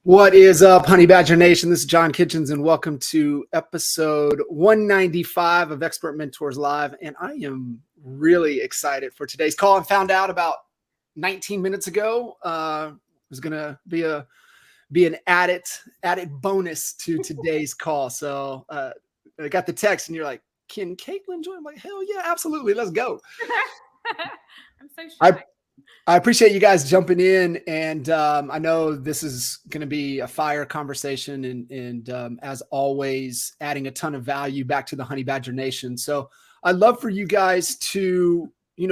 What is up, Honey Badger Nation? This is John Kitchens, and welcome to episode 195 of Expert Mentors Live. And I am really excited for today's call. I found out about 19 minutes ago it was going to be an added bonus to today's call. So I got the text, and you're like, "Can Caitlin join?" I'm like, "Hell yeah, absolutely, let's go." I'm so shy. I appreciate you guys jumping in, and I know this is going to be a fire conversation, and as always, adding a ton of value back to the Honey Badger Nation. So I'd love for you guys to,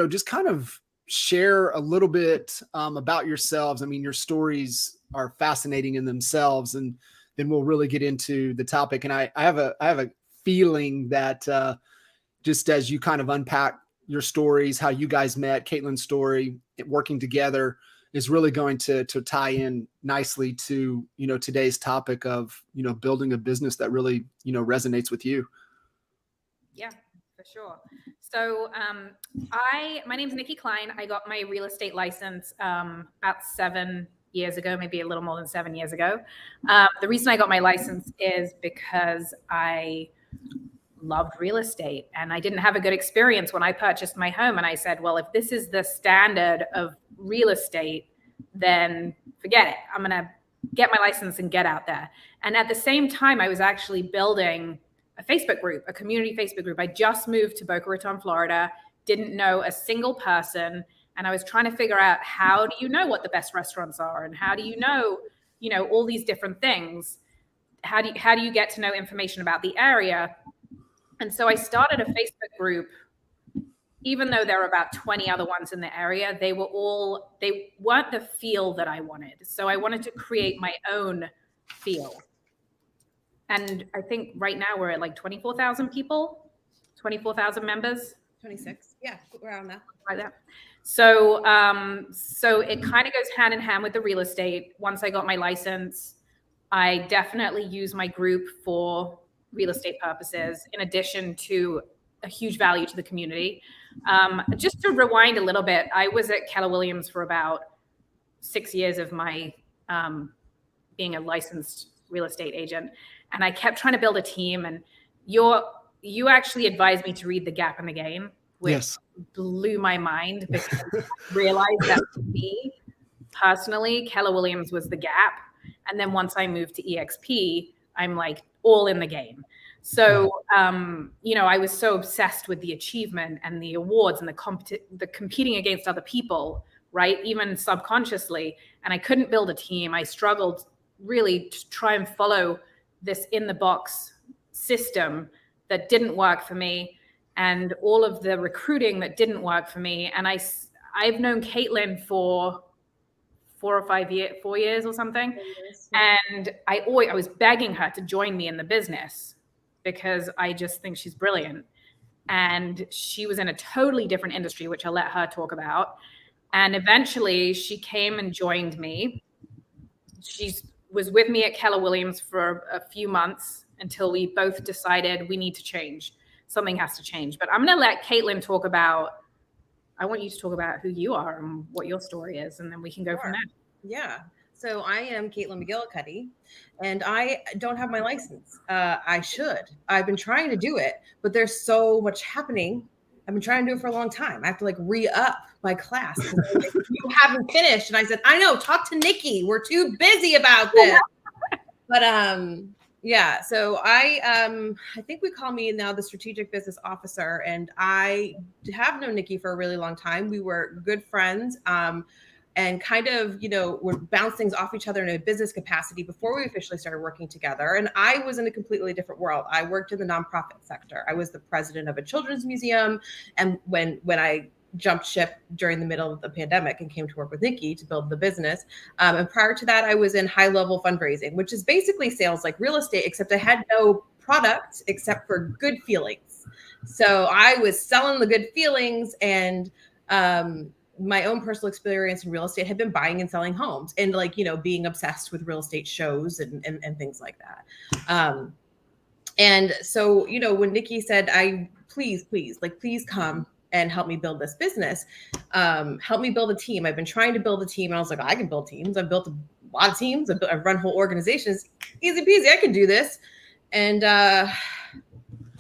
just kind of share a little bit about yourselves. I mean, your stories are fascinating in themselves, and then we'll really get into the topic. And I have a feeling that just as you kind of unpack your stories, how you guys met, Caitlin's story, working together is really going to tie in nicely to, today's topic of, building a business that really, resonates with you. Yeah, for sure. So my name's Nikki Klein. I got my real estate license about 7 years ago, maybe a little more than 7 years ago. The reason I got my license is because I loved real estate, and I didn't have a good experience when I purchased my home. And I said, well, if this is the standard of real estate, then forget it. I'm going to get my license and get out there. And at the same time, I was actually building a Facebook group, a community Facebook group. I just moved to Boca Raton, Florida, didn't know a single person. And I was trying to figure out, how do you know what the best restaurants are? And how do you know, all these different things? How do you get to know information about the area? And so I started a Facebook group. Even though there were about 20 other ones in the area, they weren't the feel that I wanted. So I wanted to create my own feel. And I think right now we're at like 24,000 people, 24,000 members. 26. Yeah, around that. Like that. So it kind of goes hand in hand with the real estate. Once I got my license, I definitely use my group for real estate purposes, in addition to a huge value to the community. Just to rewind a little bit, I was at Keller Williams for about 6 years of my being a licensed real estate agent, and I kept trying to build a team. And you actually advised me to read The Gap and the Gain, which blew my mind, because I realized that for me personally, Keller Williams was the gap. And then once I moved to EXP, I'm like all in the game. So, I was so obsessed with the achievement and the awards and the competing against other people, right? Even subconsciously. And I couldn't build a team. I struggled really to try and follow this in the box system that didn't work for me, and all of the recruiting that didn't work for me. And I've known Caitlin for 4 years or something. And I was begging her to join me in the business, because I just think she's brilliant. And she was in a totally different industry, which I'll let her talk about. And eventually she came and joined me. She was with me at Keller Williams for a few months until we both decided we need to change. Something has to change. But I'm going to let Caitlin talk about, I want you to talk about who you are and what your story is, and then we can go from there. Yeah. So I am Caitlin McGillicuddy, and I don't have my license. I should. I've been trying to do it, but there's so much happening. I've been trying to do it for a long time. I have to re-up my class. You haven't finished. And I said, I know, talk to Nikki. We're too busy about this. But yeah, so I think we call me now the strategic business officer, and I have known Nikki for a really long time. We were good friends. And kind of, would bounce things off each other in a business capacity before we officially started working together. And I was in a completely different world. I worked in the nonprofit sector. I was the president of a children's museum. And when I jumped ship during the middle of the pandemic and came to work with Nikki to build the business. And prior to that, I was in high level fundraising, which is basically sales like real estate, except I had no product except for good feelings. So I was selling the good feelings, and my own personal experience in real estate had been buying and selling homes and like, being obsessed with real estate shows and things like that. And so, when Nikki said, please come and help me build this business, help me build a team. I've been trying to build a team. And I was like, I can build teams. I've built a lot of teams. I've run whole organizations. Easy peasy. I can do this. And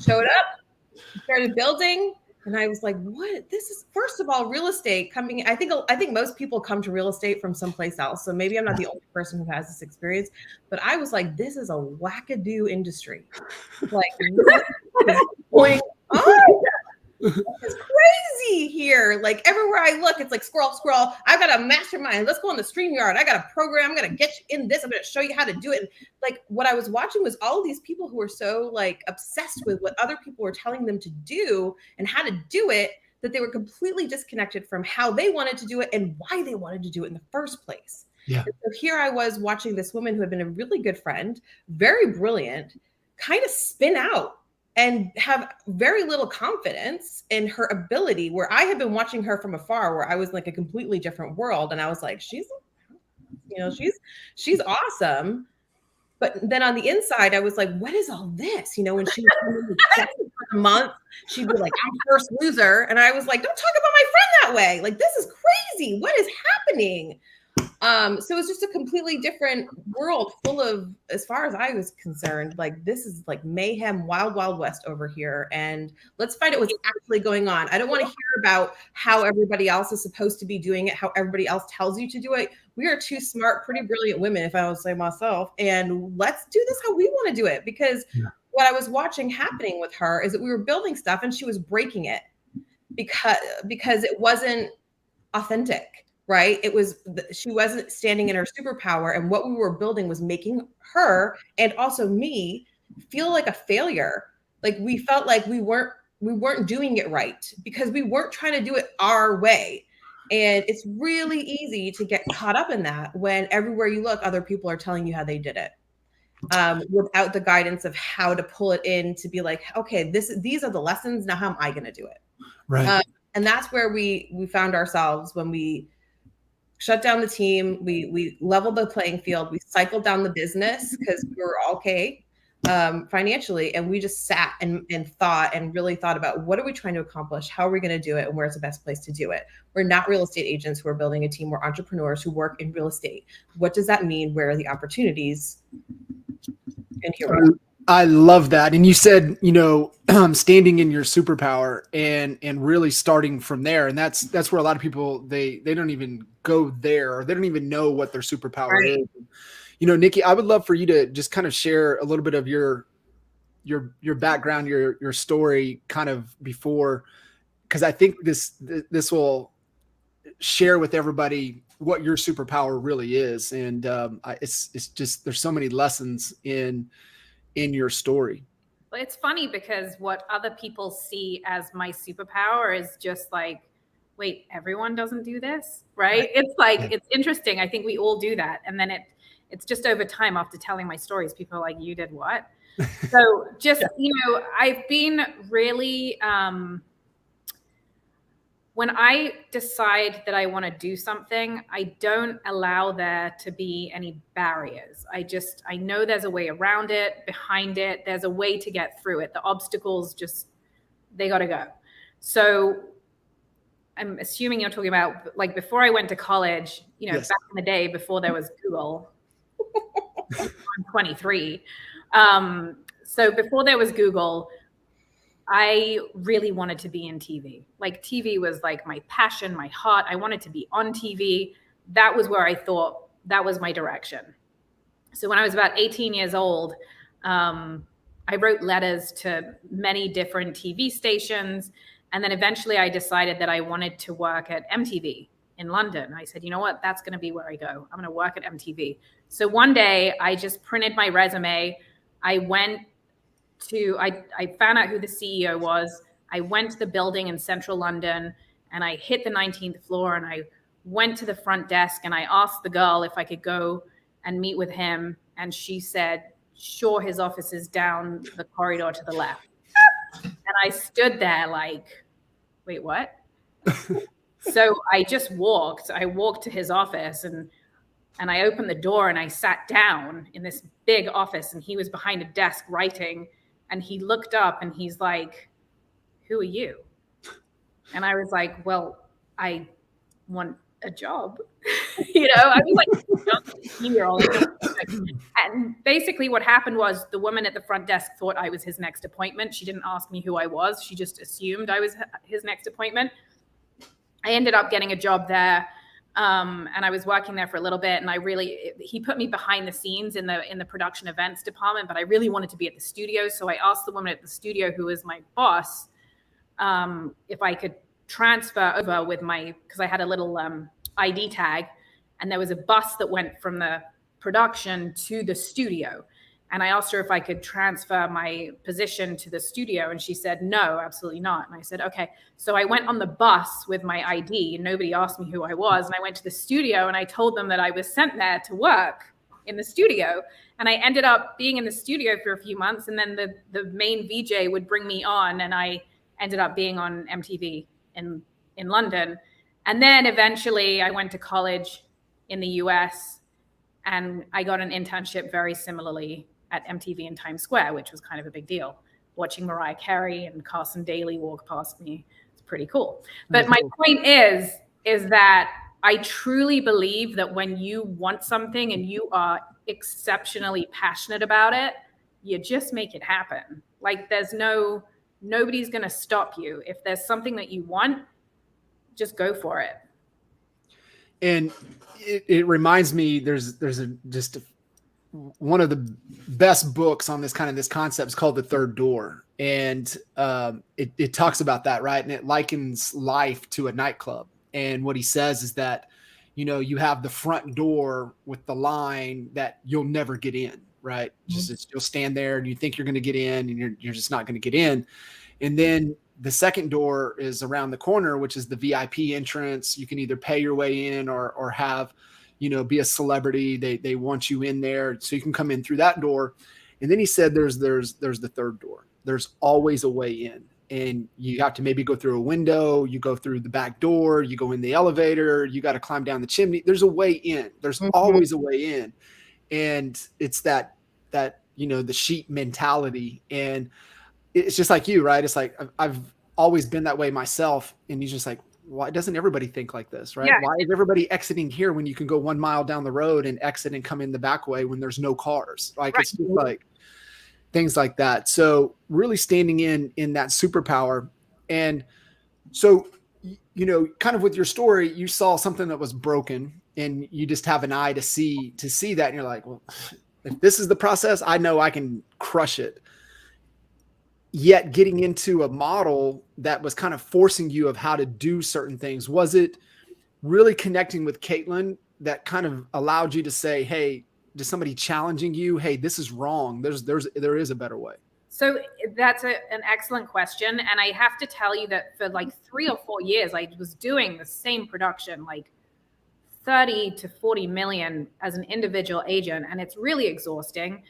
showed up, started building. And I was like, what? This is, first of all, real estate coming. I think most people come to real estate from someplace else. So maybe I'm not the only person who has this experience, but I was like, this is a wackadoo industry. Like, what is going on? It's crazy here. Like everywhere I look, it's like scroll. I've got a mastermind. Let's go on the StreamYard. I got a program. I'm going to get you in this. I'm going to show you how to do it. And like what I was watching was all these people who were so like obsessed with what other people were telling them to do and how to do it, that they were completely disconnected from how they wanted to do it and why they wanted to do it in the first place. Yeah. And so here I was watching this woman who had been a really good friend, very brilliant, kind of spin out and have very little confidence in her ability, where I had been watching her from afar, where I was like a completely different world. And I was like, she's awesome. But then on the inside, I was like, what is all this? When she was for a month, she'd be like, I'm first loser. And I was like, don't talk about my friend that way. Like, this is crazy. What is happening? So it's just a completely different world full of, as far as I was concerned, like this is like mayhem, wild, wild west over here. And let's find out what's actually going on. I don't want to hear about how everybody else is supposed to be doing it, how everybody else tells you to do it. We are two smart, pretty brilliant women, if I would say myself, and let's do this how we want to do it. Because what I was watching happening with her is that we were building stuff and she was breaking it because it wasn't authentic. Right? She wasn't standing in her superpower. And what we were building was making her and also me feel like a failure. Like we felt like we weren't doing it right because we weren't trying to do it our way. And it's really easy to get caught up in that when everywhere you look, other people are telling you how they did it. Without the guidance of how to pull it in to be like, okay, these are the lessons. Now, how am I going to do it? Right. And that's where we found ourselves when we shut down the team. We leveled the playing field. We cycled down the business because we were okay financially. And we just sat and thought and really thought about what are we trying to accomplish? How are we going to do it? And where's the best place to do it? We're not real estate agents who are building a team. We're entrepreneurs who work in real estate. What does that mean? Where are the opportunities? And here we are. I love that. And you said, standing in your superpower and really starting from there. And that's where a lot of people, they don't even go there, or they don't even know what their superpower is. Nikki, I would love for you to just kind of share a little bit of your background, your story kind of before, because I think this will share with everybody what your superpower really is. And it's just, there's so many lessons in your story. Well, it's funny because what other people see as my superpower is just like, wait, everyone doesn't do this, right? It's like, It's interesting. I think we all do that. And then it's just over time after telling my stories, people are like, you did what? So just, I've been really, when I decide that I want to do something, I don't allow there to be any barriers. I know there's a way around it, behind it. There's a way to get through it. The obstacles they got to go. So I'm assuming you're talking about like before I went to college, Yes. Back in the day before there was Google. I'm 23. So before there was Google, I really wanted to be in TV. Like TV was like my passion, my heart. I wanted to be on TV. That was where I thought that was my direction. So when I was about 18 years old, I wrote letters to many different TV stations. And then eventually I decided that I wanted to work at MTV in London. I said, you know what? That's going to be where I go. I'm going to work at MTV. So one day I just printed my resume. I found out who the CEO was. I went to the building in central London and I hit the 19th floor, and I went to the front desk and I asked the girl if I could go and meet with him. And she said, sure, his office is down the corridor to the left. And I stood there like, wait, what? So I just walked. I walked to his office, and I opened the door and I sat down in this big office, and he was behind a desk writing, and he looked up and he's like, who are you? And I was like, well, I want a job. I was like, year-old. And basically what happened was the woman at the front desk thought I was his next appointment. She didn't ask me who I was. She just assumed I was his next appointment. I ended up getting a job there. And I was working there for a little bit, and he put me behind the scenes in the production events department, but I really wanted to be at the studio. So I asked the woman at the studio, who was my boss, if I could transfer over with because I had a little ID tag, and there was a bus that went from the production to the studio. And I asked her if I could transfer my position to the studio, and she said, no, absolutely not. And I said, okay. So I went on the bus with my ID, and nobody asked me who I was. And I went to the studio, and I told them that I was sent there to work in the studio. And I ended up being in the studio for a few months, and then the main VJ would bring me on, and I ended up being on MTV in London. And then eventually I went to college in the US, and I got an internship very similarly at MTV in Times Square, which was kind of a big deal. Watching Mariah Carey and Carson Daly walk past me, it's pretty cool. But my point is that I truly believe that when you want something and you are exceptionally passionate about it, you just make it happen. Like nobody's going to stop you. If there's something that you want, just go for it. And it reminds me, there's one of the best books on this concept is called The Third Door. And it talks about that, right? And it likens life to a nightclub. And what he says is that, you have the front door with the line that you'll never get in, right? Just you'll stand there and you think you're going to get in, and you're just not going to get in. And then the second door is around the corner, which is the VIP entrance. You can either pay your way in or have, be a celebrity. They want you in there, so you can come in through that door. And then he said, there's the third door. There's always a way in, and you have to maybe go through a window. You go through the back door. You go in the elevator. You got to climb down the chimney. There's a way in. There's always a way in, and it's that the sheep mentality. And it's just like you, right? It's like I've always been that way myself, and he's just like, why doesn't everybody think like this, right? Yeah. Why is everybody exiting here when you can go 1 mile down the road and exit and come in the back way when there's no cars? Like, right. It's just like things like that. So really standing in that superpower. And so, kind of with your story, you saw something that was broken, and you just have an eye to see that. And you're like, well, if this is the process, I know I can crush it. Yet getting into a model that was kind of forcing you of how to do certain things, was it really connecting with Caitlin that kind of allowed you to say, hey, to somebody challenging you, hey, this is wrong. There is a better way. So that's an excellent question. And I have to tell you that for like 3 or 4 years, I was doing the same production, like 30 to 40 million as an individual agent. And it's really exhausting.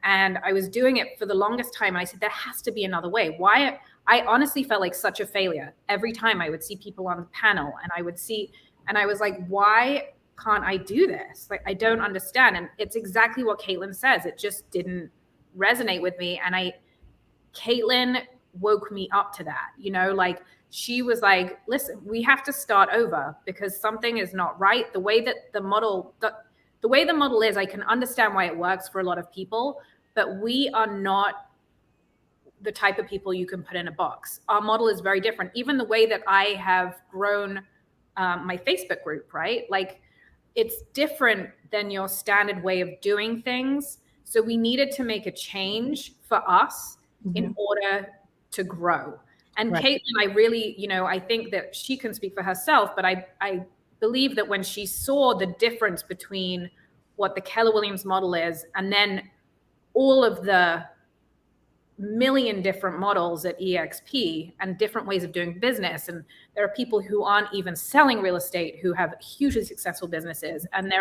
And I was doing it for the longest time. And I said, there has to be another way. Why? I honestly felt like such a failure. Every time I would see people on the panel, and I was like, why can't I do this? Like, I don't understand. And it's exactly what Caitlin says. It just didn't resonate with me. And Caitlin woke me up to that, like she was like, listen, we have to start over because something is not right. The way the model is, I can understand why it works for a lot of people, but we are not the type of people you can put in a box. Our model is very different. Even the way that I have grown my Facebook group, right? Like, it's different than your standard way of doing things. So we needed to make a change for us in order to grow. And right. Caitlin, I really, I think that she can speak for herself, but I believe that when she saw the difference between what the Keller Williams model is and then all of the million different models at EXP and different ways of doing business. And there are people who aren't even selling real estate who have hugely successful businesses. And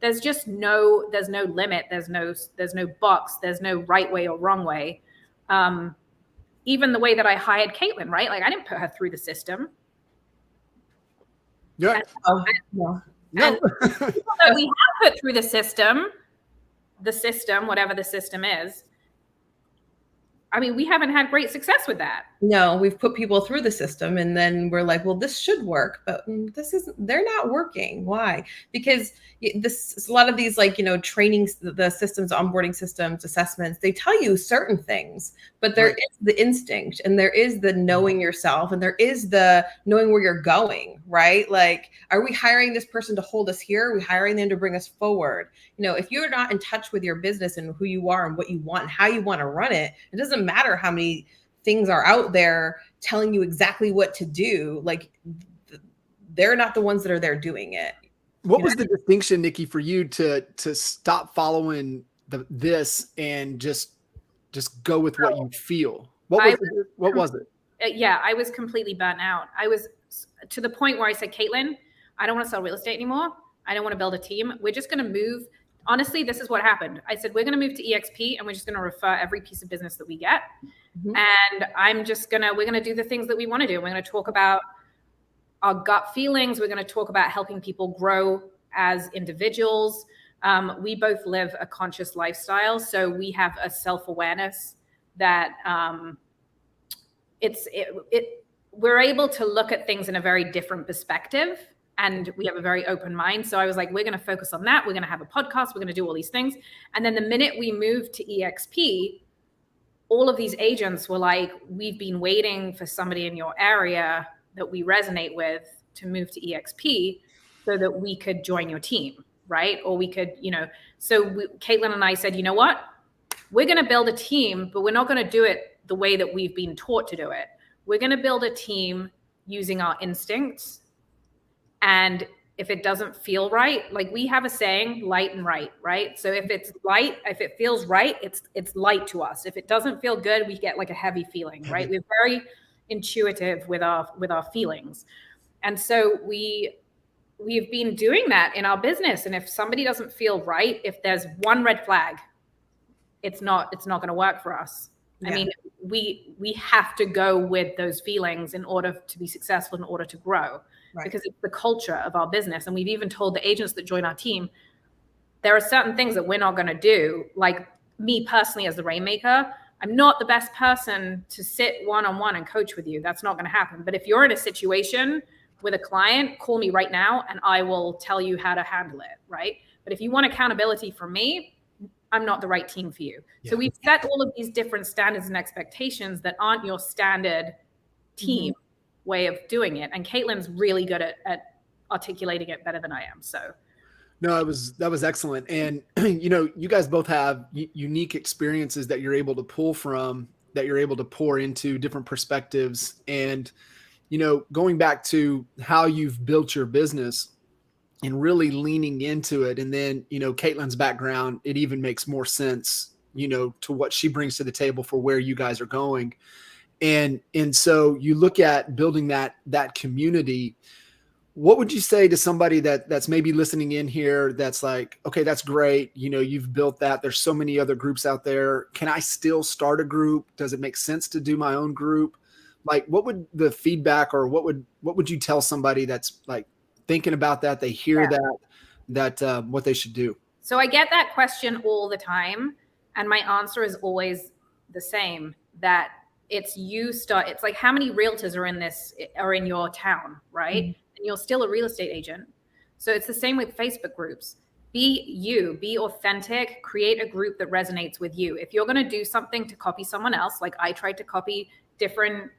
there's no limit. There's no box. There's no right way or wrong way. Even the way that I hired Caitlin, right? Like I didn't put her through the system. Yeah. No. And people that we have put through the system, whatever the system is, I mean, we haven't had great success with that. No, we've put people through the system and then we're like, well, this should work, but they're not working. Why? Because a lot of these, like, trainings, the systems, onboarding systems, assessments, they tell you certain things, but there is the instinct and there is the knowing yourself and there is the knowing where you're going, right? Like, are we hiring this person to hold us here? Are we hiring them to bring us forward? If you're not in touch with your business and who you are and what you want and how you want to run it, it doesn't matter how many things are out there telling you exactly what to do. Like, they're not the ones that are there doing it. What was the distinction, Nikki, for you to stop following this and just go with what you feel? What was it? Yeah, I was completely burnt out. I was to the point where I said, Caitlin, I don't want to sell real estate anymore. I don't want to build a team. We're just going to move. Honestly, this is what happened. I said, we're going to move to EXP and we're just going to refer every piece of business that we get. Mm-hmm. And we're going to do the things that we want to do. We're going to talk about our gut feelings. We're going to talk about helping people grow as individuals. We both live a conscious lifestyle. So we have a self-awareness that we're able to look at things in a very different perspective. And we have a very open mind. So I was like, we're going to focus on that. We're going to have a podcast. We're going to do all these things. And then the minute we moved to EXP, all of these agents were like, we've been waiting for somebody in your area that we resonate with to move to EXP so that we could join your team, right? Or we could, Caitlin and I said, you know what? We're going to build a team, but we're not going to do it the way that we've been taught to do it. We're going to build a team using our instincts. And if it doesn't feel right, like we have a saying, light and right, right? So if it's light, if it feels right, it's light to us. If it doesn't feel good, we get like a heavy feeling, right? We're very intuitive with our feelings. And so we've been doing that in our business. And if somebody doesn't feel right, if there's one red flag, it's not going to work for us. Yeah. I mean, we have to go with those feelings in order to be successful, in order to grow. Right. Because it's the culture of our business. And we've even told the agents that join our team, there are certain things that we're not going to do. Like me personally as the rainmaker, I'm not the best person to sit one-on-one and coach with you. That's not going to happen. But if you're in a situation with a client, call me right now and I will tell you how to handle it, right? But if you want accountability from me, I'm not the right team for you. Yeah. So we've set all of these different standards and expectations that aren't your standard team way of doing it. And Caitlin's really good at articulating it better than I am. So no, that was excellent. And you guys both have unique experiences that you're able to pull from, that you're able to pour into different perspectives. And going back to how you've built your business and really leaning into it. And then Caitlin's background, it even makes more sense to what she brings to the table for where you guys are going. And so you look at building that community. What would you say to somebody that's maybe listening in here that's like, okay, that's great. You've built that. There's so many other groups out there. Can I still start a group? Does it make sense to do my own group? Like, what would the feedback, or what would you tell somebody that's like thinking about that? They hear that what they should do. So I get that question all the time. And my answer is always the same, that it's like, how many realtors are in your town, right? Mm-hmm. And you're still a real estate agent. So it's the same with Facebook groups. Be authentic, create a group that resonates with you. If you're going to do something to copy someone else, like I tried to copy different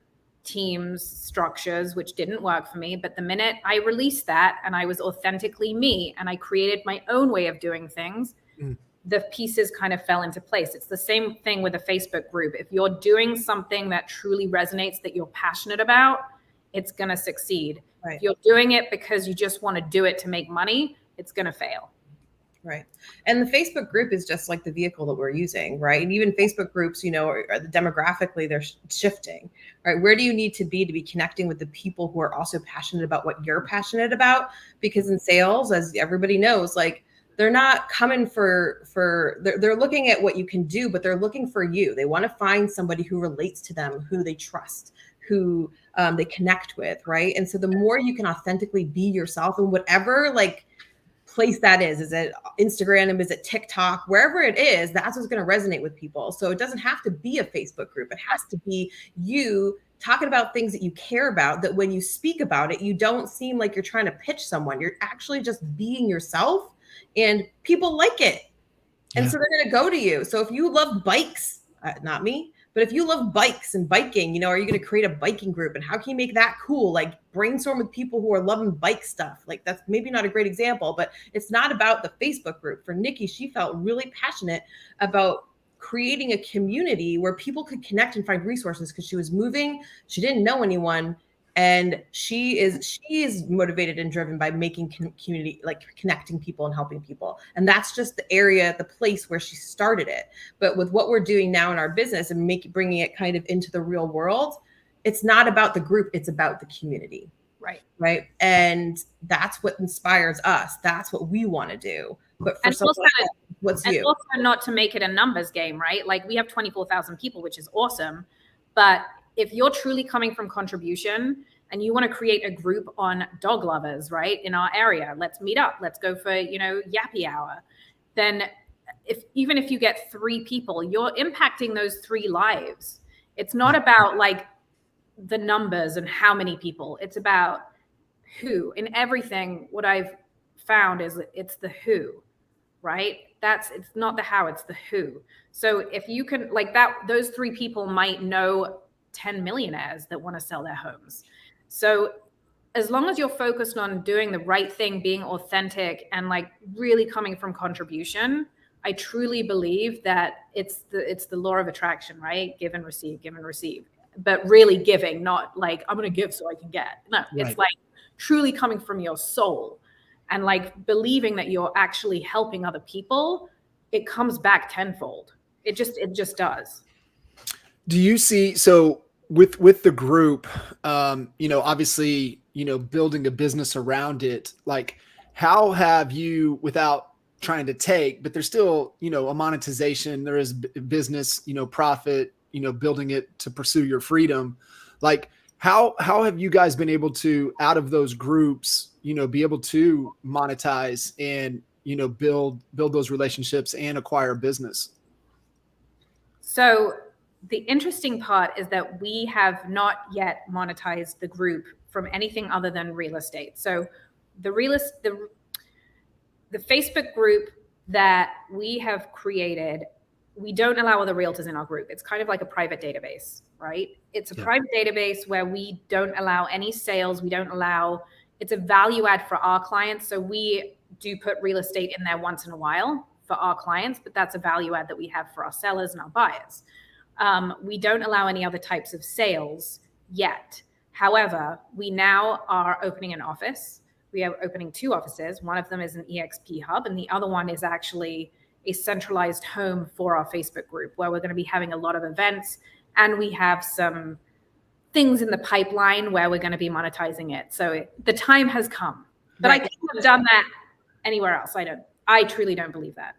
teams, structures, which didn't work for me. But the minute I released that and I was authentically me and I created my own way of doing things, the pieces kind of fell into place. It's the same thing with a Facebook group. If you're doing something that truly resonates, that you're passionate about, it's going to succeed. Right. If you're doing it because you just want to do it to make money, it's going to fail. Right. And the Facebook group is just like the vehicle that we're using, right? And even Facebook groups, you know, are demographically, they're shifting, right? Where do you need to be connecting with the people who are also passionate about what you're passionate about? Because in sales, as everybody knows, like they're not coming they're looking at what you can do, but they're looking for you. They want to find somebody who relates to them, who they trust, who they connect with, right? And so the more you can authentically be yourself in whatever like place that is it Instagram, is it TikTok, wherever it is, that's what's going to resonate with people. So it doesn't have to be a Facebook group. It has to be you talking about things that you care about, that when you speak about it, you don't seem like you're trying to pitch someone. You're actually just being yourself, and people like it. And so they're going to go to you. So if you love bikes, not me, but if you love bikes and biking, you know, are you going to create a biking group? And how can you make that cool? Like brainstorm with people who are loving bike stuff. Like that's maybe not a great example, but it's not about the Facebook group. For Nikki, she felt really passionate about creating a community where people could connect and find resources because she was moving. She didn't know anyone. And she is motivated and driven by making community, like connecting people and helping people. And that's just the area, the place where she started it. But with what we're doing now in our business and bringing it kind of into the real world, it's not about the group, it's about the community. Right. And that's what inspires us. That's what we want to do. But for someone else, what's you? Also not to make it a numbers game, right? Like we have 24,000 people, which is awesome. But if you're truly coming from contribution and you want to create a group on dog lovers, right, in our area, let's meet up, let's go for, you know, yappy hour. Then even if you get 3 people, you're impacting those 3 lives. It's not about like the numbers and how many people. It's about who. In everything, what I've found is it's the who, right? It's not the how, it's the who. So if you can, like that, those 3 people might know 10 millionaires that want to sell their homes. So as long as you're focused on doing the right thing, being authentic and like really coming from contribution, I truly believe that it's the law of attraction, right? Give and receive, but really giving, not like I'm going to give so I can get. No, It's like truly coming from your soul and like believing that you're actually helping other people. It comes back tenfold. It just does. Do you see, so with the group, you know, obviously, you know, building a business around it, like how have you, without trying to take, but there's still, you know, a monetization, there is business, you know, profit, you know, building it to pursue your freedom. Like how have you guys been able to, out of those groups, you know, be able to monetize and, you know, build those relationships and acquire business? So the interesting part is that we have not yet monetized the group from anything other than real estate. So the Facebook group that we have created, we don't allow other realtors in our group. It's kind of like a private database, right? It's a private database where we don't allow any sales. It's a value add for our clients. So we do put real estate in there once in a while for our clients, but that's a value add that we have for our sellers and our buyers. We don't allow any other types of sales yet. However, we now are opening an office. We are opening 2 offices. One of them is an EXP hub, and the other one is actually a centralized home for our Facebook group where we're going to be having a lot of events, and we have some things in the pipeline where we're going to be monetizing it. So the time has come, but I couldn't have done that anywhere else. I truly don't believe that.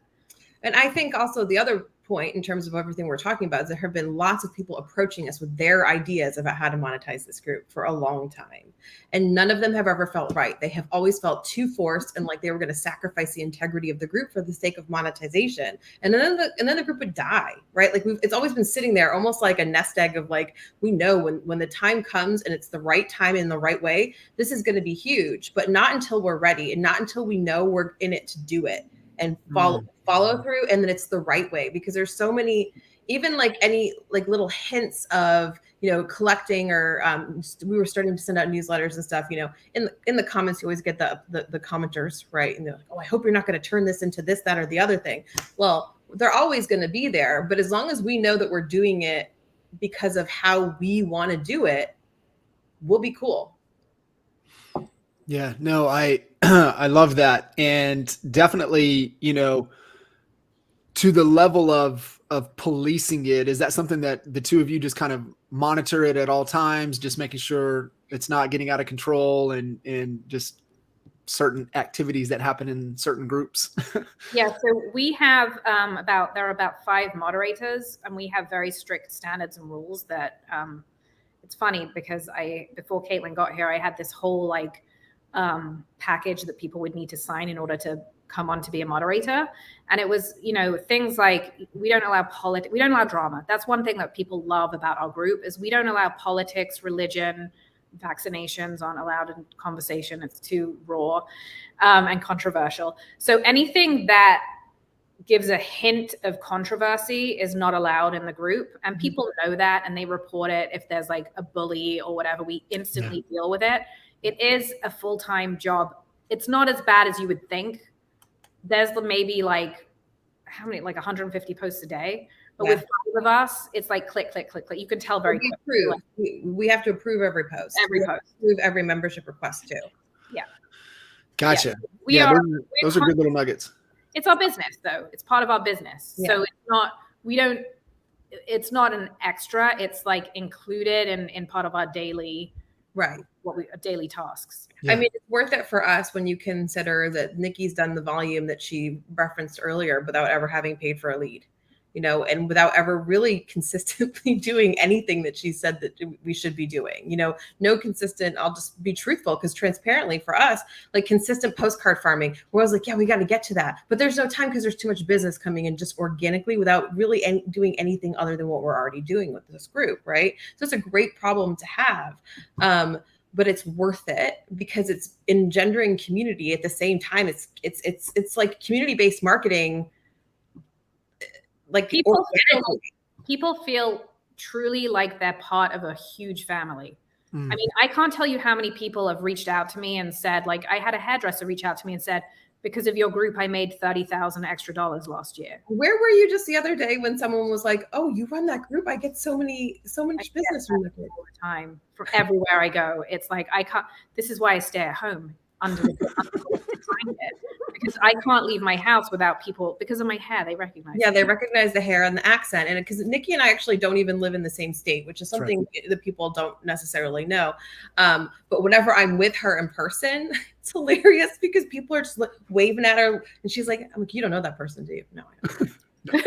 And I think also the other point in terms of everything we're talking about is there have been lots of people approaching us with their ideas about how to monetize this group for a long time. And none of them have ever felt right. They have always felt too forced and like they were going to sacrifice the integrity of the group for the sake of monetization. And then the group would die, right? Like it's always been sitting there almost like a nest egg of like, we know when the time comes and it's the right time in the right way, this is going to be huge, but not until we're ready and not until we know we're in it to do it and follow through. And then it's the right way, because there's so many, even like any like little hints of, you know, collecting or we were starting to send out newsletters and stuff, you know, in the comments, you always get the commenters, right? And they're like, oh, I hope you're not going to turn this into this, that, or the other thing. Well, they're always going to be there. But as long as we know that we're doing it because of how we want to do it, we'll be cool. Yeah, no, I I love that. And definitely, you know, to the level of policing it, is that something that the two of you just kind of monitor it at all times, just making sure it's not getting out of control and just certain activities that happen in certain groups? Yeah, so we have there are about 5 moderators, and we have very strict standards and rules that it's funny because before Caitlin got here, I had this whole like package that people would need to sign in order to come on to be a moderator. And it was, you know, things like we don't allow politics, we don't allow drama. That's one thing that people love about our group is we don't allow politics, religion, vaccinations aren't allowed in conversation. It's too raw and controversial. So anything that gives a hint of controversy is not allowed in the group. And people know that and they report it. If there's like a bully or whatever, we instantly deal with it. It is a full-time job. It's not as bad as you would think. There's maybe like, how many, like 150 posts a day. But with 5 of us, it's like click, click, click, click. You can tell very quickly. We have to approve every post. Approve every membership request too. Yeah. Gotcha. Yeah, those are good little nuggets. It's our business though. It's part of our business. Yeah. So it's not an extra. It's like included in part of our daily, daily tasks. Yeah. I mean, it's worth it for us when you consider that Nikki's done the volume that she referenced earlier without ever having paid for a lead, you know, and without ever really consistently doing anything that she said that we should be doing, you know, no consistent, I'll just be truthful because transparently for us, like consistent postcard farming, where I was like, yeah, we got to get to that. But there's no time because there's too much business coming in just organically without really doing anything other than what we're already doing with this group. Right. So it's a great problem to have. But it's worth it because it's engendering community at the same time. It's like community-based marketing. Like people feel truly like they're part of a huge family. I mean, I can't tell you how many people have reached out to me and said, like, I had a hairdresser reach out to me and said, because of your group, I made $30,000 extra last year. Where were you just the other day when someone was like, oh, you run that group? I get so much business from the group all the time. From everywhere I go, it's like I can't. This is why I stay at home under the because I can't leave my house without people because of my hair. They recognize. Yeah, they recognize the hair and the accent, and because Nikki and I actually don't even live in the same state, which is something that people don't necessarily know. But whenever I'm with her in person, it's hilarious because people are just like waving at her, and she's like, "I'm like, you don't know that person, do you?" No, I don't. Like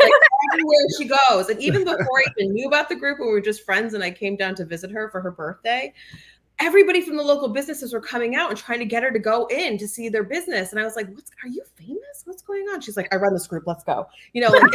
everywhere she goes, and even before I even knew about the group, when we were just friends, and I came down to visit her for her birthday. Everybody from the local businesses were coming out and trying to get her to go in to see their business. And I was like, are you famous? What's going on? She's like, I run this group. Let's go. You know, like,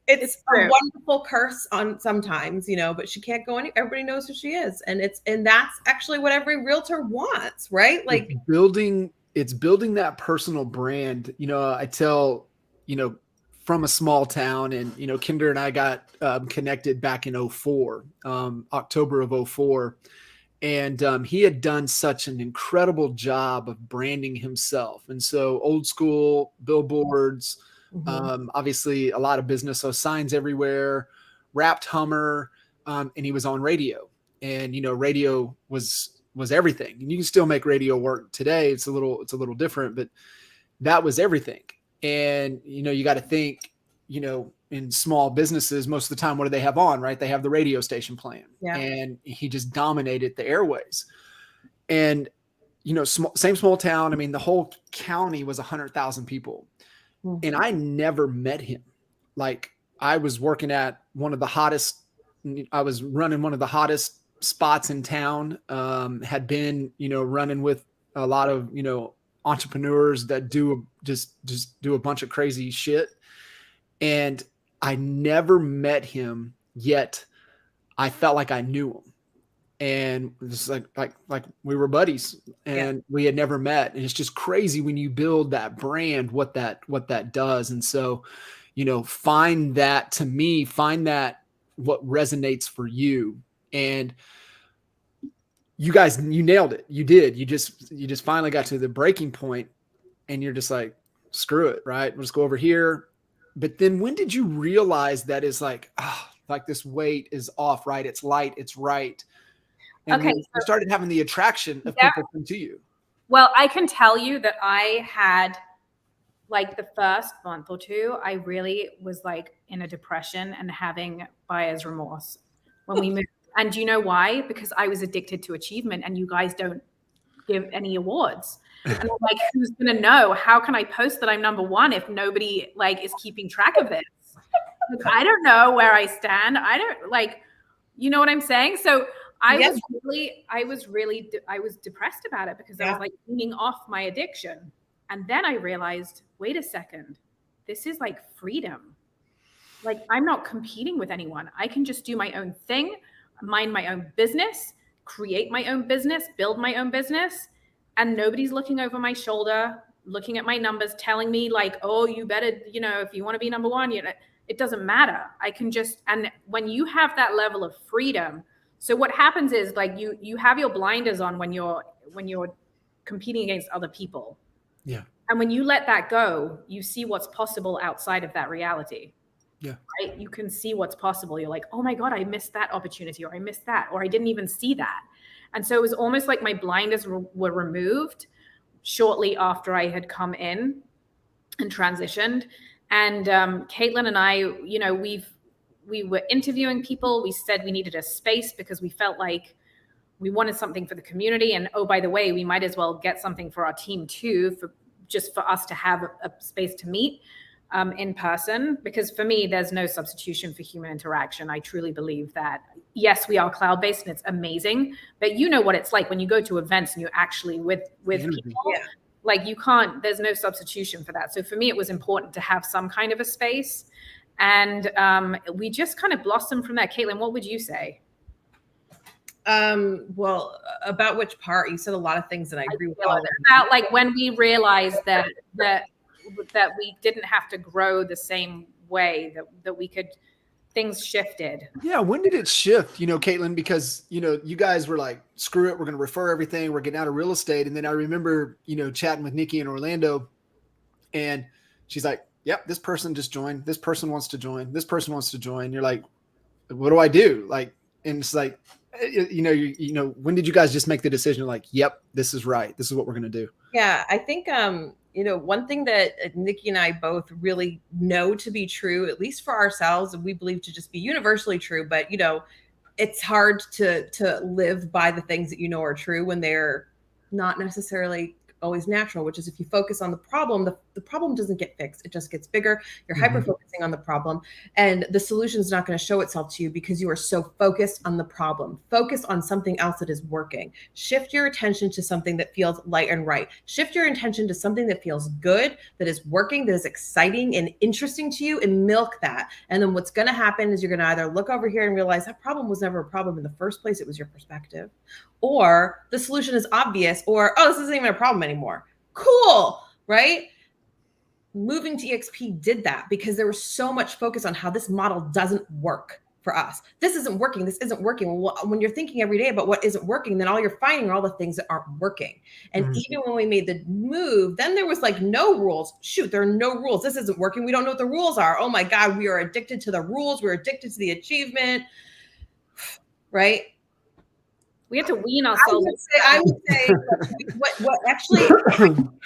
it's a wonderful curse on sometimes, you know, but she can't go everybody knows who she is. And that's actually what every realtor wants, right? Like it's building that personal brand. You know, I tell, you know, from a small town, and, you know, Kinder and I got connected back in 2004, October of 2004. And he had done such an incredible job of branding himself. And so old school billboards, obviously a lot of business, so signs everywhere, wrapped Hummer, and he was on radio. And, you know, radio was everything. And you can still make radio work today. It's a little different, but that was everything. And, you know, you got to think, you know, in small businesses, most of the time, what do they have on, right? They have the radio station playing. Yeah. And he just dominated the airways. And, you know, same small town. I mean, the whole county was 100,000 people. And I never met him. Like, I was working at I was running one of the hottest spots in town, had been, you know, running with a lot of, you know, entrepreneurs that just do a bunch of crazy shit. And I never met him, yet I felt like I knew him. And it was like we were buddies, and we had never met. And it's just crazy when you build that brand, what that does. And so, you know, find that what resonates for you. And you guys, you nailed it. You did. You just finally got to the breaking point, and you're just like, screw it, right? We'll just go over here. But then when did you realize that is like, like this weight is off, right? It's light, it's right. And Okay, you started having the attraction of yeah. people come to you. Well, I can tell you that I had like the first month or two, I really was like in a depression and having buyer's remorse when we moved. And do you know why? Because I was addicted to achievement and you guys don't give any awards. And I'm like, who's gonna know? How can I post that I'm number one if nobody like is keeping track of this? Like, I don't know where I stand. I don't like, you know what I'm saying? So I was depressed about it because I was like leaning off my addiction. And then I realized, wait a second, this is like freedom. Like I'm not competing with anyone. I can just do my own thing, mind my own business, create my own business, build my own business. And nobody's looking over my shoulder, looking at my numbers, telling me like, oh, you better, you know, if you want to be number one, you know, it doesn't matter. I can just, and when you have that level of freedom, so what happens is like you have your blinders on when you're competing against other people. Yeah. And when you let that go, you see what's possible outside of that reality. Yeah. Right? You can see what's possible. You're like, oh my God, I missed that opportunity, or I missed that, or I didn't even see that. And so it was almost like my blinders were removed shortly after I had come in and transitioned. And Caitlin and I, you know, we were interviewing people. We said we needed a space because we felt like we wanted something for the community. And oh, by the way, we might as well get something for our team too, just for us to have a space to meet in person. Because for me, there's no substitution for human interaction. I truly believe that, yes, we are cloud-based and it's amazing, but you know what it's like when you go to events and you're actually with people. Yeah. Like you can't, there's no substitution for that. So for me, it was important to have some kind of a space. And we just kind of blossomed from there. Caitlin, what would you say? Well, about which part? You said a lot of things and I agree with all of them. About like when we realized that we didn't have to grow the same way, that we could, things shifted. Yeah. When did it shift, you know, Caitlin, because, you know, you guys were like, screw it, we're going to refer everything. We're getting out of real estate. And then I remember, you know, chatting with Nikki in Orlando and she's like, yep, this person just joined. This person wants to join. This person wants to join. You're like, what do I do? Like, and it's like, you know, when did you guys just make the decision? Like, yep, this is right. This is what we're going to do. Yeah. I think, you know, one thing that Nikki and I both really know to be true, at least for ourselves, and we believe to just be universally true, but, you know, it's hard to live by the things that you know are true when they're not necessarily always natural, which is if you focus on the problem, the problem doesn't get fixed. It just gets bigger. You're hyper-focusing on the problem and the solution is not going to show itself to you because you are so focused on the problem. Focus on something else that is working. Shift your attention to something that feels light and right. Shift your attention to something that feels good, that is working, that is exciting and interesting to you, and milk that. And then what's going to happen is you're going to either look over here and realize that problem was never a problem in the first place. It was your perspective. Or the solution is obvious, or, oh, this isn't even a problem anymore. Cool, right? Moving to EXP did that because there was so much focus on how this model doesn't work for us. This isn't working. This isn't working. When you're thinking every day about what isn't working, then all you're finding are all the things that aren't working. And even when we made the move, then there was like no rules. Shoot, there are no rules. This isn't working. We don't know what the rules are. Oh my God, we are addicted to the rules. We're addicted to the achievement, right? We have to wean ourselves. I would say what actually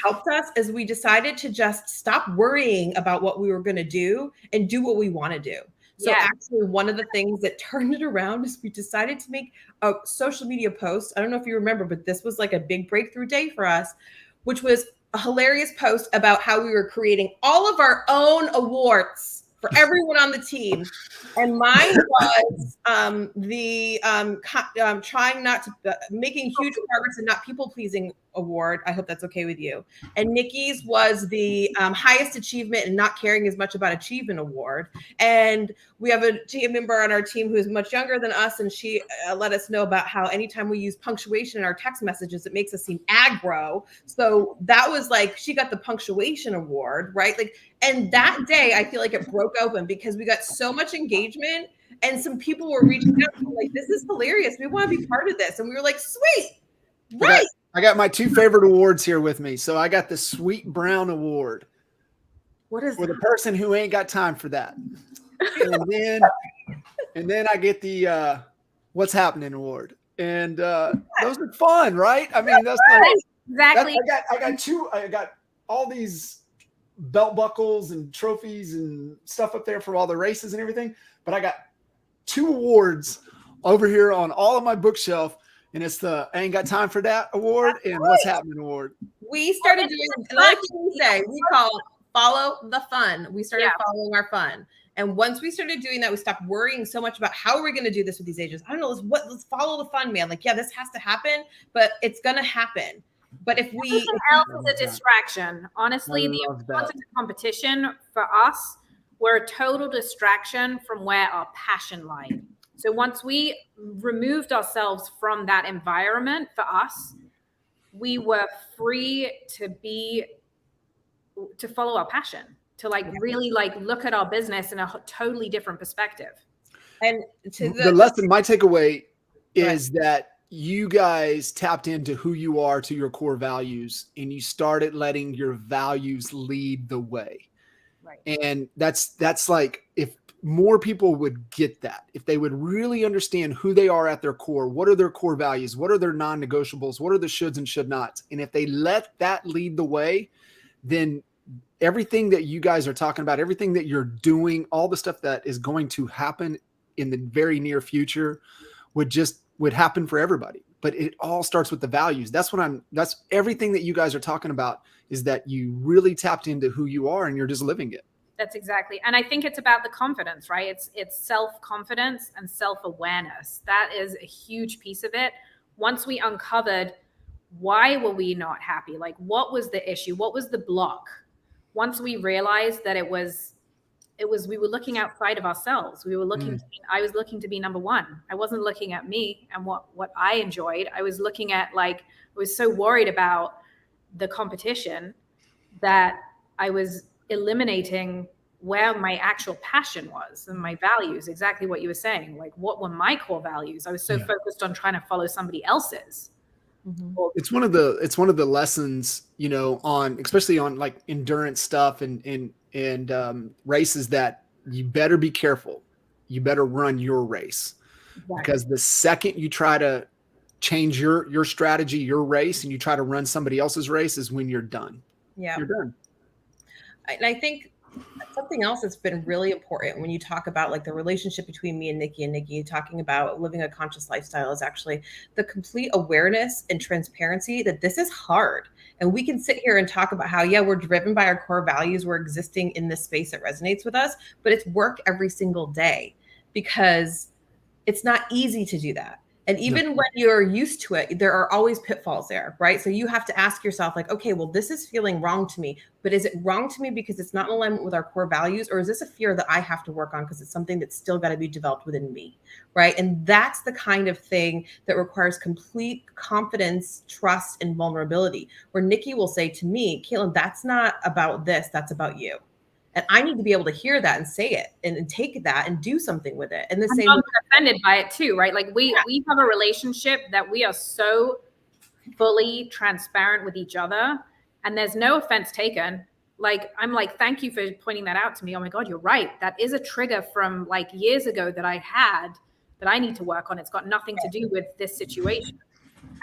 helped us is we decided to just stop worrying about what we were going to do and do what we want to do. So actually one of the things that turned it around is we decided to make a social media post. I don't know if you remember, but this was like a big breakthrough day for us, which was a hilarious post about how we were creating all of our own awards for everyone on the team. And mine was trying not to, making huge progress and not people pleasing award. I hope that's okay with you. And Nikki's was the highest achievement and not caring as much about achievement award. And we have a team member on our team who is much younger than us. And she let us know about how anytime we use punctuation in our text messages, it makes us seem aggro. So that was like, she got the punctuation award, right? Like, and that day I feel like it broke open because we got so much engagement and some people were reaching out and like, this is hilarious. We want to be part of this. And we were like, sweet, right. I got my two favorite awards here with me. So I got the Sweet Brown Award. What is for the person who ain't got time for that? And then I get the What's Happening Award. And those are fun, right? I mean, that's like, Exactly. I got all these belt buckles and trophies and stuff up there for all the races and everything. But I got 2 awards over here on all of my bookshelf. And it's the I Ain't Got Time for That award and What's Happening award. We started doing, like we say, we call follow the fun. We started following our fun. And once we started doing that, we stopped worrying so much about how are we going to do this with these agents. I don't know. Let's follow the fun, man. Like, yeah, this has to happen, but it's going to happen. But if we everything else is a distraction. Honestly, the importance of competition for us were a total distraction from where our passion lied. So once we removed ourselves from that environment for us, we were free to follow our passion, to like really like look at our business in a totally different perspective. And to the lesson, my takeaway is that you guys tapped into who you are, to your core values, and you started letting your values lead the way. Right. And that's like, if more people would get that, if they would really understand who they are at their core, what are their core values, what are their non-negotiables, what are the shoulds and should nots, and if they let that lead the way, then everything that you guys are talking about, everything that you're doing, all the stuff that is going to happen in the very near future would happen for everybody. But it all starts with the values. That's everything that you guys are talking about, is that you really tapped into who you are and you're just living it. That's exactly. And I think it's about the confidence, right? It's self-confidence and self-awareness. That is a huge piece of it. Once we uncovered why were we not happy? Like, what was the issue? What was the block? Once we realized that it was we were looking outside of ourselves. We were looking I was looking to be number one. I wasn't looking at me and what I enjoyed. I was looking at, like, I was so worried about the competition that I was eliminating where my actual passion was and my values. Exactly what you were saying. Like, what were my core values? I was so focused on trying to follow somebody else's. It's one of the lessons, you know, especially on like endurance stuff and races, that you better be careful. You better run your race, because the second you try to change your strategy, your race, and you try to run somebody else's race, is when you're done. Yeah, you're done. And I think something else that's been really important when you talk about like the relationship between me and Nikki, talking about living a conscious lifestyle, is actually the complete awareness and transparency that this is hard. And we can sit here and talk about how, we're driven by our core values. We're existing in this space that resonates with us, but it's work every single day, because it's not easy to do that. And even when you're used to it, there are always pitfalls there, right? So you have to ask yourself, like, okay, well, this is feeling wrong to me, but is it wrong to me because it's not in alignment with our core values? Or is this a fear that I have to work on because it's something that's still got to be developed within me, right? And that's the kind of thing that requires complete confidence, trust, and vulnerability, where Nikki will say to me, Caitlin, that's not about this, that's about you. And I need to be able to hear that and say it and take that and do something with it. And the same, I'm offended by it too, right? Like we have a relationship that we are so fully transparent with each other, and there's no offense taken. Like, I'm like, thank you for pointing that out to me. Oh my God, you're right. That is a trigger from like years ago that I had that I need to work on. It's got nothing to do with this situation.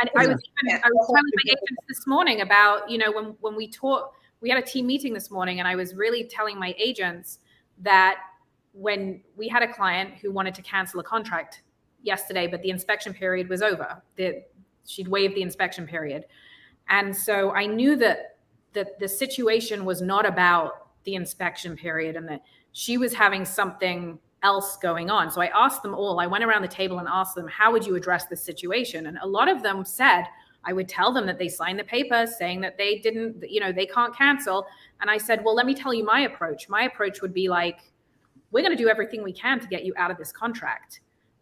And I was telling my agents this morning about, you know, when we talk. We had a team meeting this morning, and I was really telling my agents that when we had a client who wanted to cancel a contract yesterday, but the inspection period was over, she'd waived the inspection period. And so I knew that the situation was not about the inspection period, and that she was having something else going on. So I asked them all, I went around the table and asked them, how would you address this situation? And a lot of them said, I would tell them that they signed the paper saying that they didn't, you know, they can't cancel. And I said, well, let me tell you my approach. My approach would be like, we're going to do everything we can to get you out of this contract.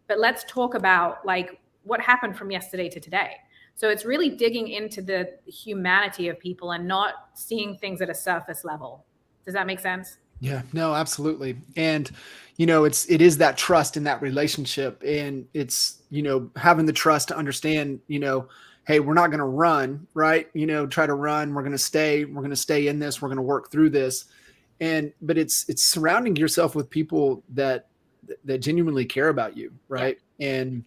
But let's talk about like what happened from yesterday to today. So it's really digging into the humanity of people and not seeing things at a surface level. Does that make sense? Yeah, no, absolutely. And, you know, it is that trust in that relationship. And it's, you know, having the trust to understand, you know, hey, we're not going to run, right? You know, try to run. We're going to stay in this. We're going to work through this. But it's surrounding yourself with people that genuinely care about you. Right. Yeah. And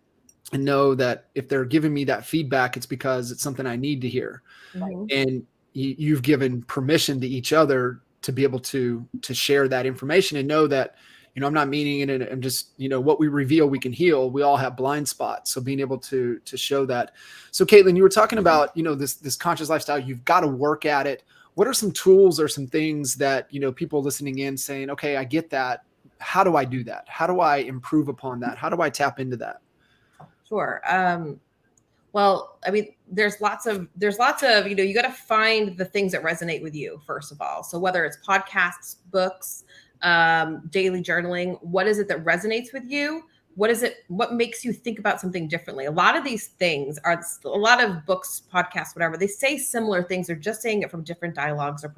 and know that if they're giving me that feedback, it's because it's something I need to hear. Mhm. And you've given permission to each other to be able to share that information and know that, I'm not meaning it. And I'm just, what we reveal, we can heal. We all have blind spots. So being able to show that. So Caitlin, you were talking about, this conscious lifestyle, you've got to work at it. What are some tools or some things that, people listening in saying, okay, I get that. How do I do that? How do I improve upon that? How do I tap into that? Sure. Well, I mean, there's lots of, you got to find the things that resonate with you, first of all. So whether it's podcasts, books, daily journaling, what is it that resonates with you? What makes you think about something differently? A lot of these things are, a lot of books, podcasts, whatever, they say similar things. They're just saying it from different dialogues or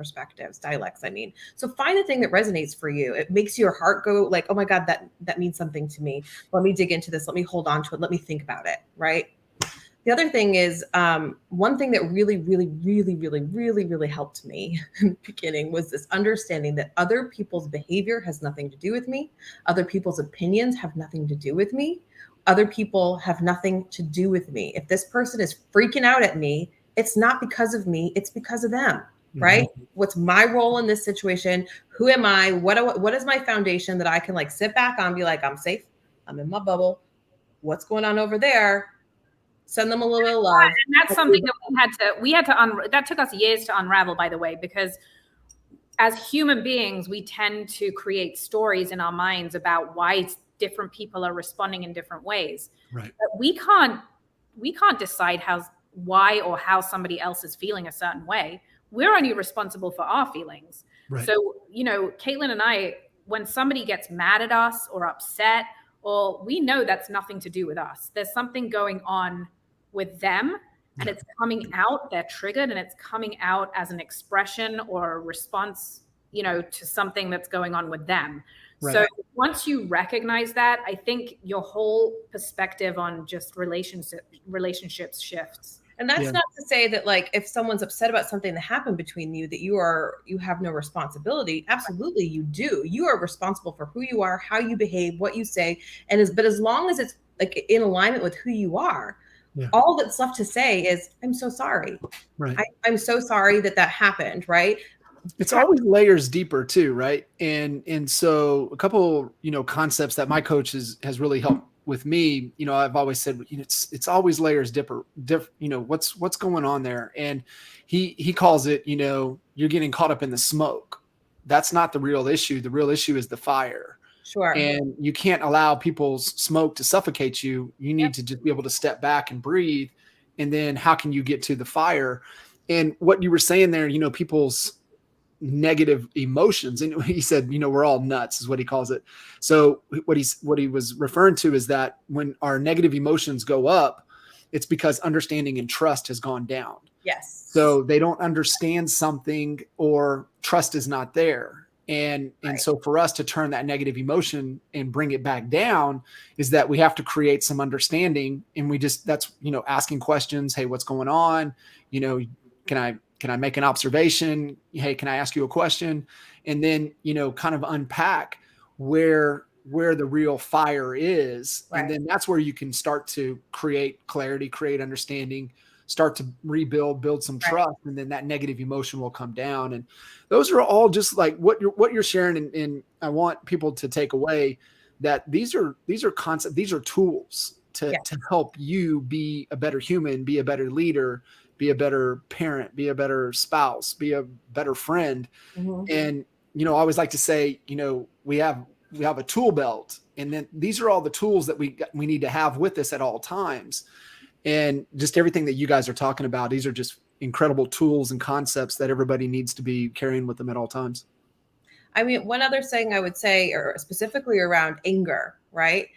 dialects, I mean. So find the thing that resonates for you. It makes your heart go like, oh my God, that means something to me. Let me dig into this. Let me hold on to it. Let me think about it, right? The other thing is, one thing that really, really, really, really, really, really helped me in the beginning was this understanding that other people's behavior has nothing to do with me. Other people's opinions have nothing to do with me. Other people have nothing to do with me. If this person is freaking out at me, it's not because of me, it's because of them, right? Mm-hmm. What's my role in this situation? Who am I? What is my foundation that I can like sit back on, be like, I'm safe, I'm in my bubble. What's going on over there? Send them a little bit of love. And that's something that we had to that took us years to unravel, by the way, because as human beings, we tend to create stories in our minds about why different people are responding in different ways. Right. But we can't decide why or how somebody else is feeling a certain way. We're only responsible for our feelings. Right. So, Caitlin and I, when somebody gets mad at us or upset, or we know that's nothing to do with us. There's something going on with them, and it's coming out, they're triggered, and it's coming out as an expression or a response, to something that's going on with them. Right. So once you recognize that, I think your whole perspective on just relationships shifts. And that's not to say that like, if someone's upset about something that happened between you, that you have no responsibility. Absolutely. You do. You are responsible for who you are, how you behave, what you say. But as long as it's like in alignment with who you are, all that's left to say is, I'm so sorry. Right. I'm so sorry that happened. Right. It's always layers deeper too. Right. And so a couple, concepts that my coach has really helped with me, I've always said, it's always layers deeper, what's going on there. And he calls it, you're getting caught up in the smoke. That's not the real issue. The real issue is the fire. Sure. And you can't allow people's smoke to suffocate you. You need to just be able to step back and breathe. And then how can you get to the fire? And what you were saying there, people's negative emotions. And he said, we're all nuts is what he calls it. So what he was referring to is that when our negative emotions go up, it's because understanding and trust has gone down. Yes. So they don't understand something or trust is not there. And so for us to turn that negative emotion and bring it back down is that we have to create some understanding. And that's asking questions. Hey, what's going on? Can I make an observation? Hey, can I ask you a question? And then, kind of unpack where the real fire is. Right. And then that's where you can start to create clarity, create understanding, start to build some trust. And then that negative emotion will come down. And those are all just like what you're sharing. And I want people to take away that these are concepts, these are tools to help you be a better human, be a better leader, be a better parent, be a better spouse, be a better friend. Mm-hmm. And, I always like to say, we have a tool belt, and then these are all the tools that we need to have with us at all times. And just everything that you guys are talking about, these are just incredible tools and concepts that everybody needs to be carrying with them at all times. I mean, one other thing I would say, or specifically around anger, right?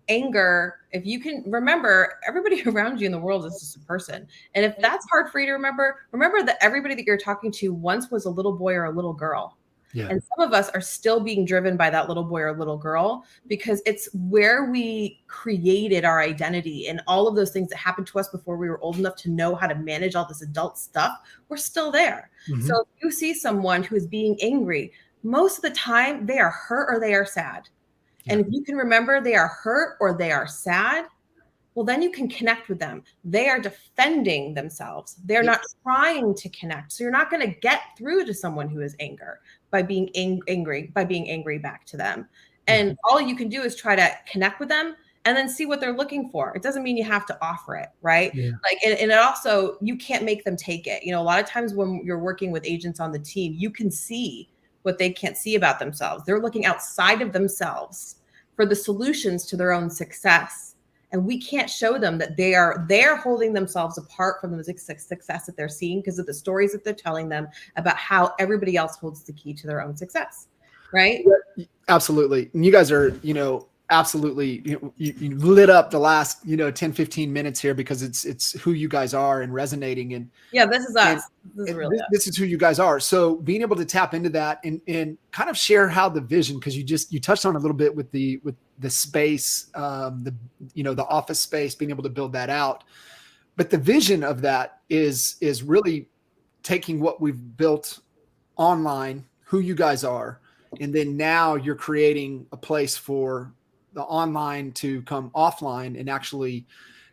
Anger, if you can remember, everybody around you in the world is just a person. And if that's hard for you to remember that everybody that you're talking to once was a little boy or a little girl. Yeah. And some of us are still being driven by that little boy or little girl because it's where we created our identity, and all of those things that happened to us before we were old enough to know how to manage all this adult stuff, we're still there. Mm-hmm. So if you see someone who is being angry, most of the time they are hurt or they are sad. Yeah. And if you can remember they are hurt or they are sad, well, then you can connect with them. They are defending themselves. They're not trying to connect. So you're not going to get through to someone who is anger by being angry back to them. And all you can do is try to connect with them and then see what they're looking for. It doesn't mean you have to offer it, right? Yeah. Like, and it also, you can't make them take it. You know, a lot of times when you're working with agents on the team, you can see what they can't see about themselves. They're looking outside of themselves for the solutions to their own success. And we can't show them that they're holding themselves apart from the success that they're seeing because of the stories that they're telling them about how everybody else holds the key to their own success, right? Absolutely. And you guys are, absolutely, you lit up the last, 10, 15 minutes here because it's who you guys are and resonating. And yeah, this is us. This is who you guys are. So being able to tap into that and kind of share how the vision, because you touched on a little bit with the space, the office space, being able to build that out. But the vision of that is really taking what we've built online, who you guys are, and then now you're creating a place for the online to come offline and actually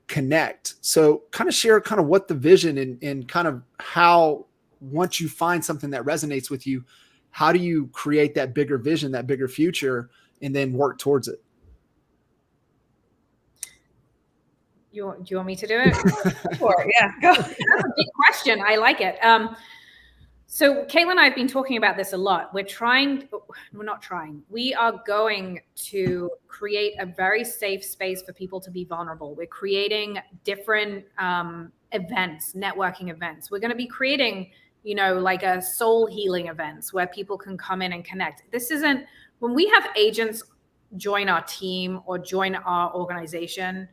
connect. So kind of share kind of what the vision and kind of how, once you find something that resonates with you, how do you create that bigger vision, that bigger future, and then work towards it? Do you want me to do it? Sure, yeah, go. That's a big question. I like it. So Caitlin and I have been talking about this a lot. We are going to create a very safe space for people to be vulnerable. We're creating different events, networking events. We're going to be creating, like a soul healing events where people can come in and connect. This isn't, when we have agents join our team or join our organization,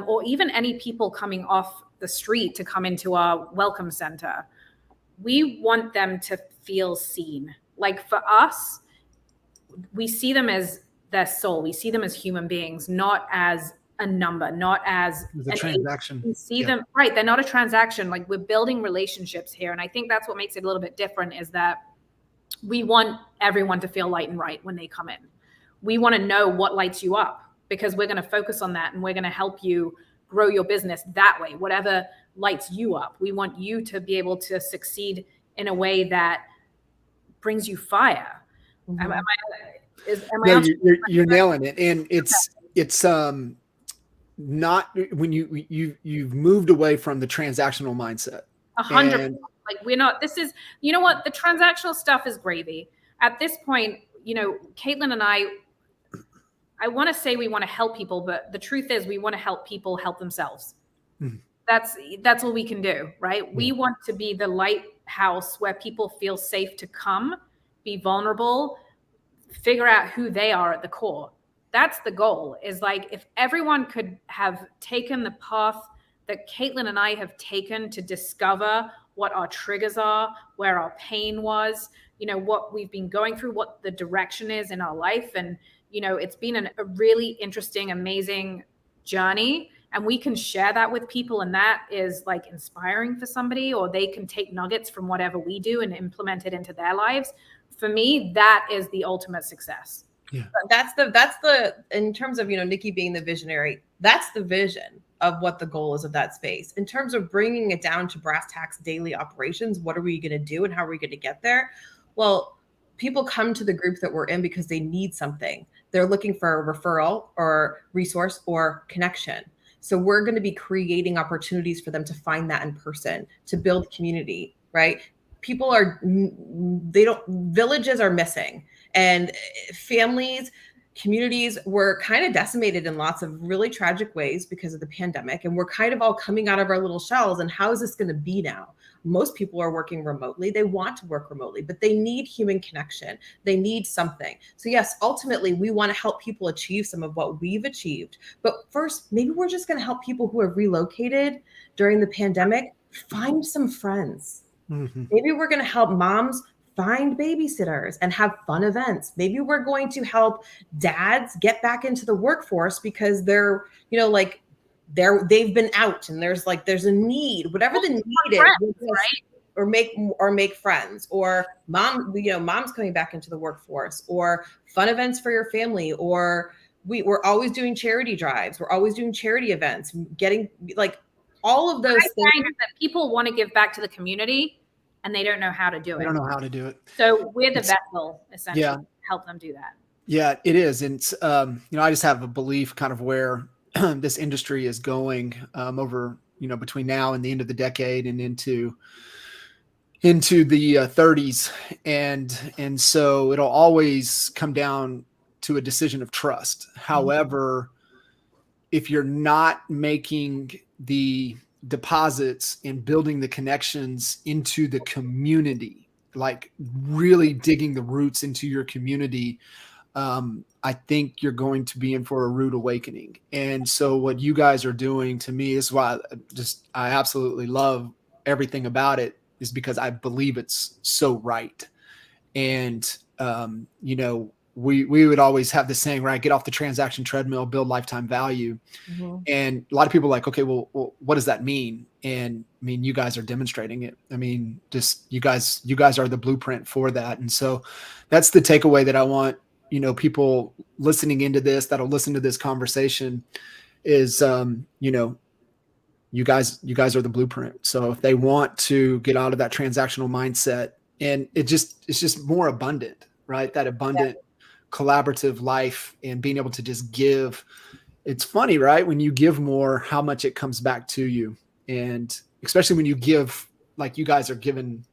or even any people coming off the street to come into our welcome center, we want them to feel seen. Like for us, we see them as their soul. We see them as human beings, not as a number, not as a transaction. We see them, right. They're not a transaction. Like we're building relationships here. And I think that's what makes it a little bit different is that we want everyone to feel light and right when they come in. We want to know what lights you up because we're going to focus on that and we're going to help you grow your business that way, whatever lights you up. We want you to be able to succeed in a way that brings you fire. Mm-hmm. You're nailing it. And it's not when you've moved away from the transactional mindset. 100%. Like we're not, this is, you know what? The transactional stuff is gravy. At this point, Caitlin and I want to say we want to help people, but the truth is we want to help people help themselves. Mm-hmm. That's what we can do, right? Yeah. We want to be the lighthouse where people feel safe to come, be vulnerable, figure out who they are at the core. That's the goal, is like if everyone could have taken the path that Caitlin and I have taken to discover what our triggers are, where our pain was, what we've been going through, what the direction is in our life. And, it's been a really interesting, amazing journey. And we can share that with people. And that is like inspiring for somebody, or they can take nuggets from whatever we do and implement it into their lives. For me, that is the ultimate success. Yeah. That's the, in terms of, Nikki being the visionary, that's the vision of what the goal is of that space. In terms of bringing it down to brass tacks daily operations, what are we going to do and how are we going to get there? Well, people come to the group that we're in because they need something. They're looking for a referral or resource or connection. So we're going to be creating opportunities for them to find that in person, to build community, right? Villages are missing, and families, communities were kind of decimated in lots of really tragic ways because of the pandemic. And we're kind of all coming out of our little shells. And how is this going to be now? Most people are working remotely. They want to work remotely, but they need human connection. They need something. So yes, ultimately, we want to help people achieve some of what we've achieved. But first, maybe we're just going to help people who have relocated during the pandemic find some friends. Mm-hmm. Maybe we're going to help moms find babysitters and have fun events. Maybe we're going to help dads get back into the workforce because they're, they've been out and there's a need, whatever the need is, right? Or make friends, or mom's coming back into the workforce, or fun events for your family, or We're always doing charity drives. We're always doing charity events, getting like all of those things. Find that people want to give back to the community and they don't know how to do it. They don't know how to do it. So we're the vessel, essentially, to help them do that. Yeah, it is. And it's, I just have a belief kind of where this industry is going over, between now and the end of the decade and into the 30s. And so it'll always come down to a decision of trust. However, if you're not making the deposits and building the connections into the community, like really digging the roots into your community, I think you're going to be in for a rude awakening. And so what you guys are doing, to me, is why I absolutely love everything about it, is because I believe it's so right. And, we would always have this saying, right? Get off the transaction treadmill, build lifetime value. And a lot of people are like, okay, well, what does that mean? And I mean, you guys are demonstrating it. I mean, just you guys are the blueprint for that. And so that's the takeaway that I want, people listening into this, that'll listen to this conversation, is, you guys are the blueprint. So if they want to get out of that transactional mindset, and it's just more abundant, right? That abundant collaborative life and being able to just give. It's funny, right? When you give more, how much it comes back to you. And especially when you give, like you guys are giving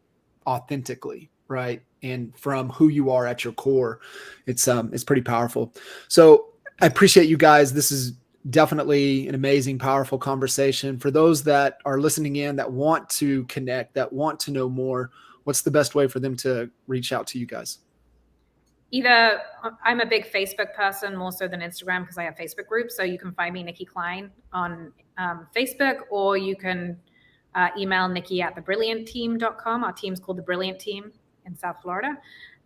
authentically, right? And from who you are at your core, it's pretty powerful. So I appreciate you guys. This is definitely an amazing, powerful conversation. For those that are listening in, that want to connect, that want to know more, what's the best way for them to reach out to you guys? Either I'm a big Facebook person more so than Instagram, because I have Facebook groups. So you can find me, Nikki Klein, on Facebook, or you can email Nikki at thebrilliantteam.com. Our team's called The Brilliant Team in South Florida.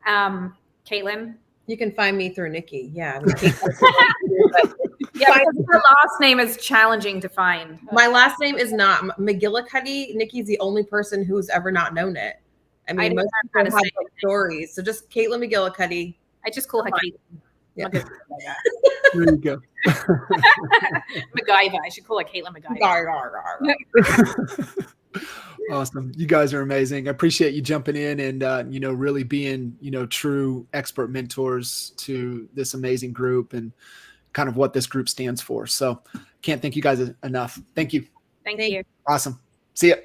Caitlin? You can find me through Nikki. Yeah. Yeah, because her last name is challenging to find. My last name is not McGillicuddy. Nikki's the only person who's ever not known it. I mean, most people have like stories. So just Caitlin McGillicuddy. I just call her Caitlin. Yeah. There you go. MacGyver. I should call her Caitlin MacGyver. Awesome. You guys are amazing. I appreciate you jumping in and, really being, true expert mentors to this amazing group and kind of what this group stands for. So can't thank you guys enough. Thank you. Thank you. Awesome. See ya.